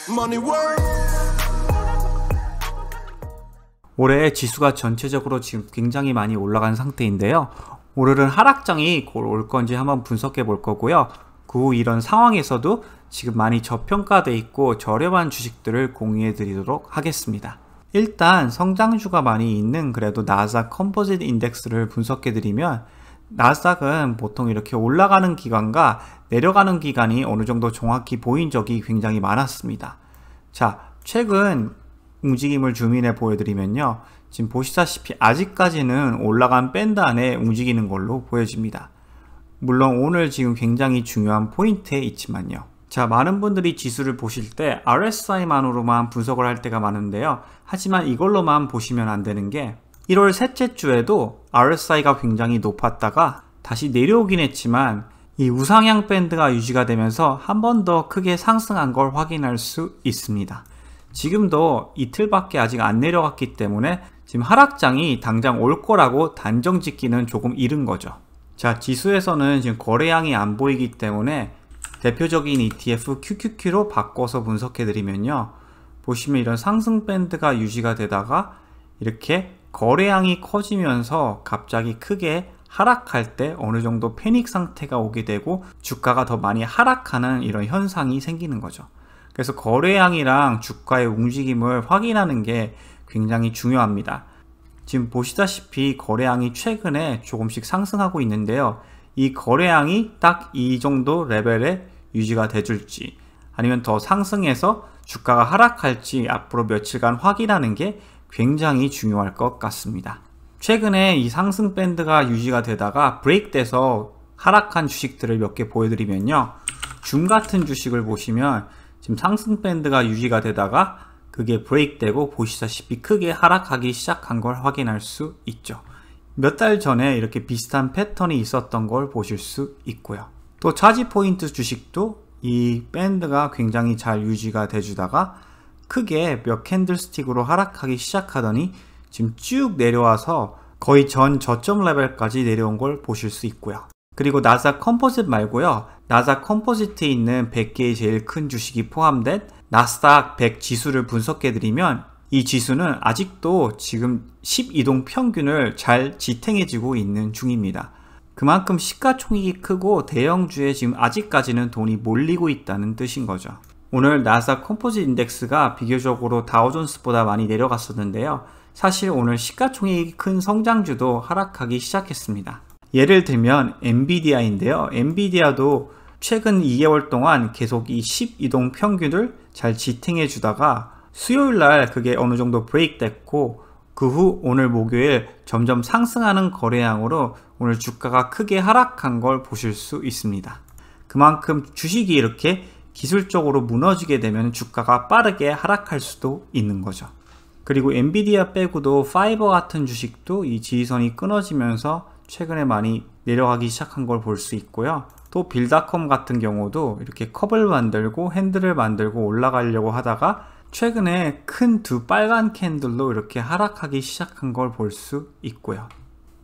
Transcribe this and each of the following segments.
Money work. 올해 지수가 전체적으로 지금 굉장히 많이 올라간 상태인데요. 오늘은 하락장이 곧 올 건지 한번 분석해 볼 거고요. 그 후 이런 상황에서도 지금 많이 저평가돼 있고 저렴한 주식들을 공유해 드리도록 하겠습니다. 일단 성장주가 많이 있는 그래도 나스닥 컴포짓 인덱스를 분석해 드리면, 나스닥은 보통 이렇게 올라가는 기간과 내려가는 기간이 어느 정도 정확히 보인 적이 굉장히 많았습니다. 자, 최근 움직임을 줌인해 보여드리면요, 지금 보시다시피 아직까지는 올라간 밴드 안에 움직이는 걸로 보여집니다. 물론 오늘 지금 굉장히 중요한 포인트에 있지만요. 자, 많은 분들이 지수를 보실 때 RSI만으로만 분석을 할 때가 많은데요. 하지만 이걸로만 보시면 안 되는 게, 1월 셋째 주에도 RSI가 굉장히 높았다가 다시 내려오긴 했지만 이 우상향 밴드가 유지가 되면서 한 번 더 크게 상승한 걸 확인할 수 있습니다. 지금도 이틀밖에 아직 안 내려갔기 때문에 지금 하락장이 당장 올 거라고 단정 짓기는 조금 이른 거죠. 자, 지수에서는 지금 거래량이 안 보이기 때문에 대표적인 ETF QQQ로 바꿔서 분석해 드리면요, 보시면 이런 상승 밴드가 유지가 되다가 이렇게 거래량이 커지면서 갑자기 크게 하락할 때 어느 정도 패닉 상태가 오게 되고 주가가 더 많이 하락하는 이런 현상이 생기는 거죠. 그래서 거래량이랑 주가의 움직임을 확인하는 게 굉장히 중요합니다. 지금 보시다시피 거래량이 최근에 조금씩 상승하고 있는데요. 이 거래량이 딱 이 정도 레벨에 유지가 돼줄지, 아니면 더 상승해서 주가가 하락할지 앞으로 며칠간 확인하는 게 굉장히 중요할 것 같습니다. 최근에 이 상승 밴드가 유지가 되다가 브레이크 돼서 하락한 주식들을 몇 개 보여드리면요, 줌 같은 주식을 보시면 지금 상승 밴드가 유지가 되다가 그게 브레이크 되고 보시다시피 크게 하락하기 시작한 걸 확인할 수 있죠. 몇 달 전에 이렇게 비슷한 패턴이 있었던 걸 보실 수 있고요. 또 차지 포인트 주식도 이 밴드가 굉장히 잘 유지가 돼주다가 크게 몇 캔들스틱으로 하락하기 시작하더니 지금 쭉 내려와서 거의 전 저점 레벨까지 내려온 걸 보실 수 있고요. 그리고 나스닥 컴포짓 말고요, 나스닥 컴포지트에 있는 100개의 제일 큰 주식이 포함된 나스닥 100 지수를 분석해드리면, 이 지수는 아직도 지금 12동 평균을 잘 지탱해주고 있는 중입니다. 그만큼 시가총액이 크고 대형주에 지금 아직까지는 돈이 몰리고 있다는 뜻인 거죠. 오늘 나스닥 컴포짓 인덱스가 비교적으로 다우존스보다 많이 내려갔었는데요. 사실 오늘 시가총액이 큰 성장주도 하락하기 시작했습니다. 예를 들면 엔비디아인데요. 엔비디아도 최근 2개월 동안 계속 이 12동 평균을 잘 지탱해 주다가 수요일날 그게 어느 정도 브레이크 됐고, 그 후 오늘 목요일 점점 상승하는 거래량으로 오늘 주가가 크게 하락한 걸 보실 수 있습니다. 그만큼 주식이 이렇게 기술적으로 무너지게 되면 주가가 빠르게 하락할 수도 있는 거죠. 그리고 엔비디아 빼고도 파이버 같은 주식도 이 지지선이 끊어지면서 최근에 많이 내려가기 시작한 걸 볼 수 있고요. 또 빌닷컴 같은 경우도 이렇게 컵을 만들고 핸들을 만들고 올라가려고 하다가 최근에 큰 두 빨간 캔들로 이렇게 하락하기 시작한 걸 볼 수 있고요.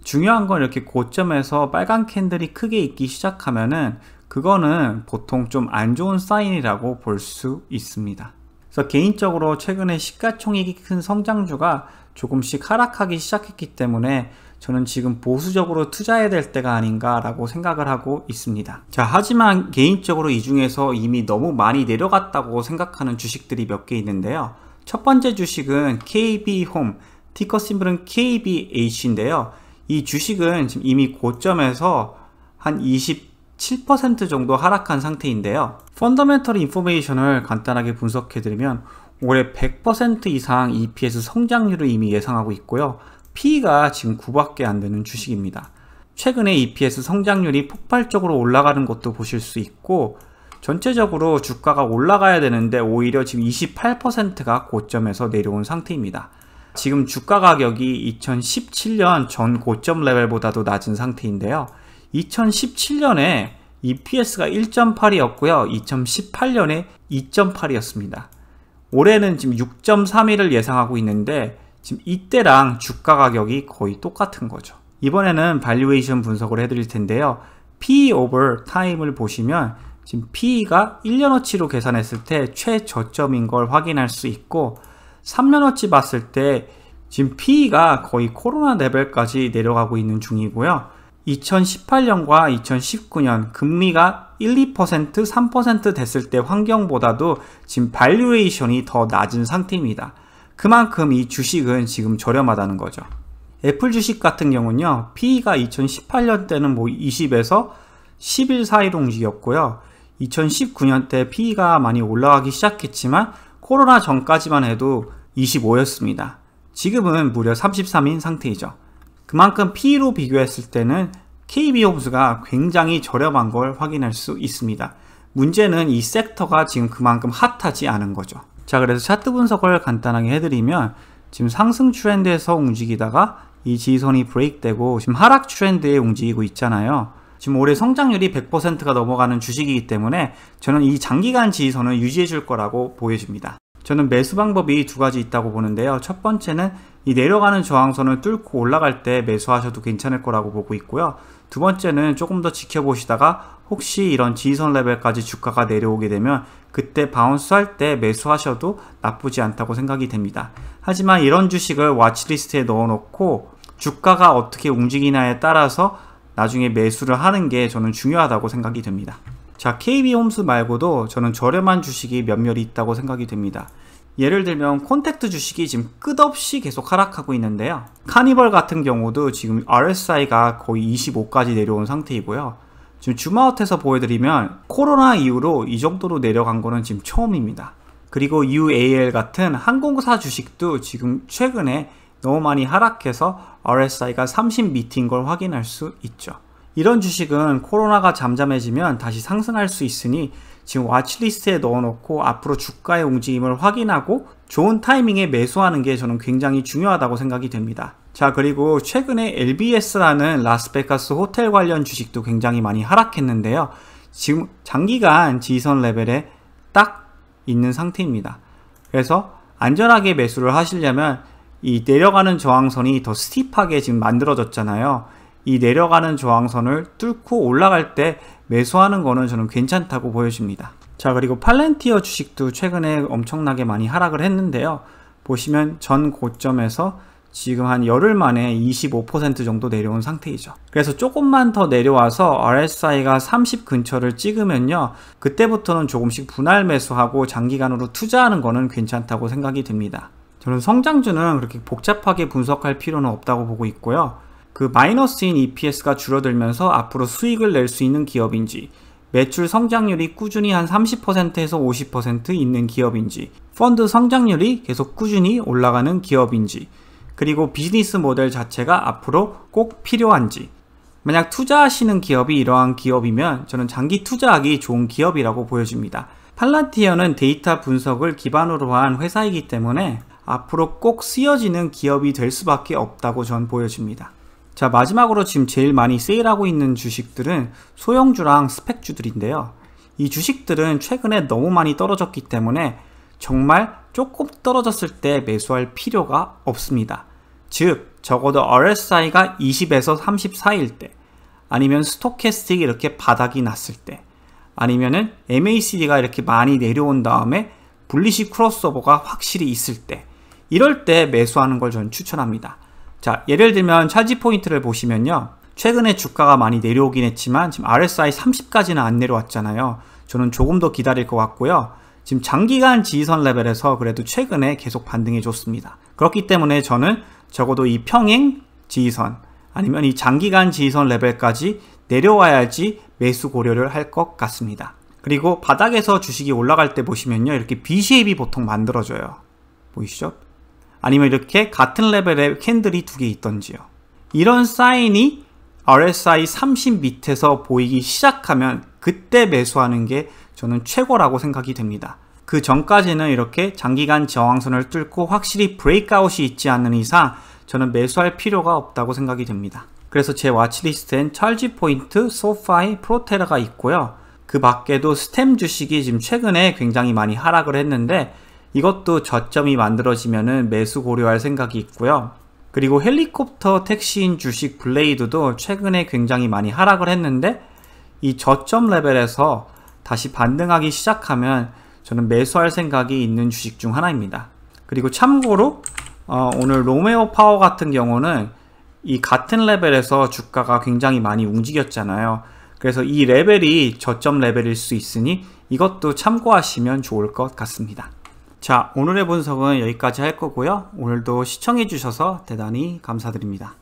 중요한 건 이렇게 고점에서 빨간 캔들이 크게 있기 시작하면은 그거는 보통 좀 안 좋은 사인이라고 볼 수 있습니다. 그래서 개인적으로 최근에 시가총액이 큰 성장주가 조금씩 하락하기 시작했기 때문에 저는 지금 보수적으로 투자해야 될 때가 아닌가 라고 생각을 하고 있습니다. 자, 하지만 개인적으로 이 중에서 이미 너무 많이 내려갔다고 생각하는 주식들이 몇 개 있는데요. 첫 번째 주식은 KB홈, 티커 심볼은 KBH인데요. 이 주식은 지금 이미 고점에서 한 27% 정도 하락한 상태인데요. 펀더멘털 인포메이션을 간단하게 분석해드리면 올해 100% 이상 EPS 성장률을 이미 예상하고 있고요. P가 지금 9밖에 안 되는 주식입니다. 최근에 EPS 성장률이 폭발적으로 올라가는 것도 보실 수 있고, 전체적으로 주가가 올라가야 되는데 오히려 지금 28%가 고점에서 내려온 상태입니다. 지금 주가 가격이 2017년 전 고점 레벨보다도 낮은 상태인데요. 2017년에 EPS가 1.8이었고요. 2018년에 2.8이었습니다. 올해는 지금 6.31을 예상하고 있는데 지금 이때랑 주가 가격이 거의 똑같은 거죠. 이번에는 발류에이션 분석을 해드릴 텐데요. PE over time을 보시면 지금 PE가 1년어치로 계산했을 때 최저점인 걸 확인할 수 있고 3년어치 봤을 때 지금 PE가 거의 코로나 레벨까지 내려가고 있는 중이고요. 2018년과 2019년 금리가 1, 2%, 3% 됐을 때 환경보다도 지금 발류에이션이 더 낮은 상태입니다. 그만큼 이 주식은 지금 저렴하다는 거죠. 애플 주식 같은 경우는요, PE가 2018년 때는 20에서 11 사이로 움직였고요. 2019년 때 PE가 많이 올라가기 시작했지만 코로나 전까지만 해도 25였습니다. 지금은 무려 33인 상태이죠. 그만큼 PE로 비교했을 때는 KB홈즈가 굉장히 저렴한 걸 확인할 수 있습니다. 문제는 이 섹터가 지금 그만큼 핫하지 않은 거죠. 자, 그래서 차트 분석을 간단하게 해드리면 지금 상승 트렌드에서 움직이다가 이 지지선이 브레이크되고 지금 하락 트렌드에 움직이고 있잖아요. 지금 올해 성장률이 100%가 넘어가는 주식이기 때문에 저는 이 장기간 지지선을 유지해 줄 거라고 보여집니다. 저는 매수 방법이 두 가지 있다고 보는데요. 첫 번째는 이 내려가는 저항선을 뚫고 올라갈 때 매수하셔도 괜찮을 거라고 보고 있고요. 두 번째는 조금 더 지켜보시다가 혹시 이런 지지선 레벨까지 주가가 내려오게 되면 그때 바운스 할 때 매수하셔도 나쁘지 않다고 생각이 됩니다. 하지만 이런 주식을 와치리스트에 넣어놓고 주가가 어떻게 움직이냐에 따라서 나중에 매수를 하는 게 저는 중요하다고 생각이 됩니다. 자, KB홈즈 말고도 저는 저렴한 주식이 몇몇 있다고 생각이 됩니다. 예를 들면 콘택트 주식이 지금 끝없이 계속 하락하고 있는데요. 카니발 같은 경우도 지금 RSI가 거의 25까지 내려온 상태이고요. 지금 줌아웃해서 보여드리면 코로나 이후로 이 정도로 내려간 거는 지금 처음입니다. 그리고 UAL 같은 항공사 주식도 지금 최근에 너무 많이 하락해서 RSI가 30 밑인 걸 확인할 수 있죠. 이런 주식은 코로나가 잠잠해지면 다시 상승할 수 있으니 지금 와치리스트에 넣어놓고 앞으로 주가의 움직임을 확인하고 좋은 타이밍에 매수하는 게 저는 굉장히 중요하다고 생각이 됩니다. 자, 그리고 최근에 LBS라는 라스베가스 호텔 관련 주식도 굉장히 많이 하락했는데요. 지금 장기간 지지선 레벨에 딱 있는 상태입니다. 그래서 안전하게 매수를 하시려면 이 내려가는 저항선이 더 스티프하게 지금 만들어졌잖아요. 이 내려가는 저항선을 뚫고 올라갈 때 매수하는 거는 저는 괜찮다고 보여집니다. 자, 그리고 팔렌티어 주식도 최근에 엄청나게 많이 하락을 했는데요. 보시면 전 고점에서 지금 한 열흘 만에 25% 정도 내려온 상태이죠. 그래서 조금만 더 내려와서 RSI가 30 근처를 찍으면요, 그때부터는 조금씩 분할 매수하고 장기간으로 투자하는 거는 괜찮다고 생각이 됩니다. 저는 성장주는 그렇게 복잡하게 분석할 필요는 없다고 보고 있고요. 그 마이너스인 EPS가 줄어들면서 앞으로 수익을 낼 수 있는 기업인지, 매출 성장률이 꾸준히 한 30%에서 50% 있는 기업인지, 펀드 성장률이 계속 꾸준히 올라가는 기업인지, 그리고 비즈니스 모델 자체가 앞으로 꼭 필요한지, 만약 투자하시는 기업이 이러한 기업이면 저는 장기 투자하기 좋은 기업이라고 보여집니다. 팔란티어는 데이터 분석을 기반으로 한 회사이기 때문에 앞으로 꼭 쓰여지는 기업이 될 수밖에 없다고 전 보여집니다. 자, 마지막으로 지금 제일 많이 세일하고 있는 주식들은 소형주랑 스펙주들인데요. 이 주식들은 최근에 너무 많이 떨어졌기 때문에 정말 조금 떨어졌을 때 매수할 필요가 없습니다. 즉, 적어도 RSI가 20에서 30 사이일 때, 아니면 스토캐스틱이 이렇게 바닥이 났을 때, 아니면은 MACD가 이렇게 많이 내려온 다음에 불리시 크로스오버가 확실히 있을 때, 이럴 때 매수하는 걸 저는 추천합니다. 자, 예를 들면 찰지 포인트를 보시면요, 최근에 주가가 많이 내려오긴 했지만 지금 RSI 30까지는 안 내려왔잖아요. 저는 조금 더 기다릴 것 같고요. 지금 장기간 지지선 레벨에서 그래도 최근에 계속 반등해 줬습니다. 그렇기 때문에 저는 적어도 이 평행 지지선 아니면 이 장기간 지지선 레벨까지 내려와야지 매수 고려를 할 것 같습니다. 그리고 바닥에서 주식이 올라갈 때 보시면요, 이렇게 V-쉐입이 보통 만들어져요. 보이시죠? 아니면 이렇게 같은 레벨의 캔들이 두 개 있던지요. 이런 사인이 RSI 30 밑에서 보이기 시작하면 그때 매수하는 게 저는 최고라고 생각이 됩니다. 그 전까지는 이렇게 장기간 저항선을 뚫고 확실히 브레이크아웃이 있지 않는 이상 저는 매수할 필요가 없다고 생각이 됩니다. 그래서 제 와치리스트엔 찰지 포인트, 소파이, 프로테라가 있고요. 그 밖에도 스템 주식이 지금 최근에 굉장히 많이 하락을 했는데 이것도 저점이 만들어지면은 매수 고려할 생각이 있고요. 그리고 헬리콥터 택시인 주식 블레이드도 최근에 굉장히 많이 하락을 했는데 이 저점 레벨에서 다시 반등하기 시작하면 저는 매수할 생각이 있는 주식 중 하나입니다. 그리고 참고로 오늘 로메오 파워 같은 경우는 이 같은 레벨에서 주가가 굉장히 많이 움직였잖아요. 그래서 이 레벨이 저점 레벨일 수 있으니 이것도 참고하시면 좋을 것 같습니다. 자, 오늘의 분석은 여기까지 할 거고요. 오늘도 시청해 주셔서 대단히 감사드립니다.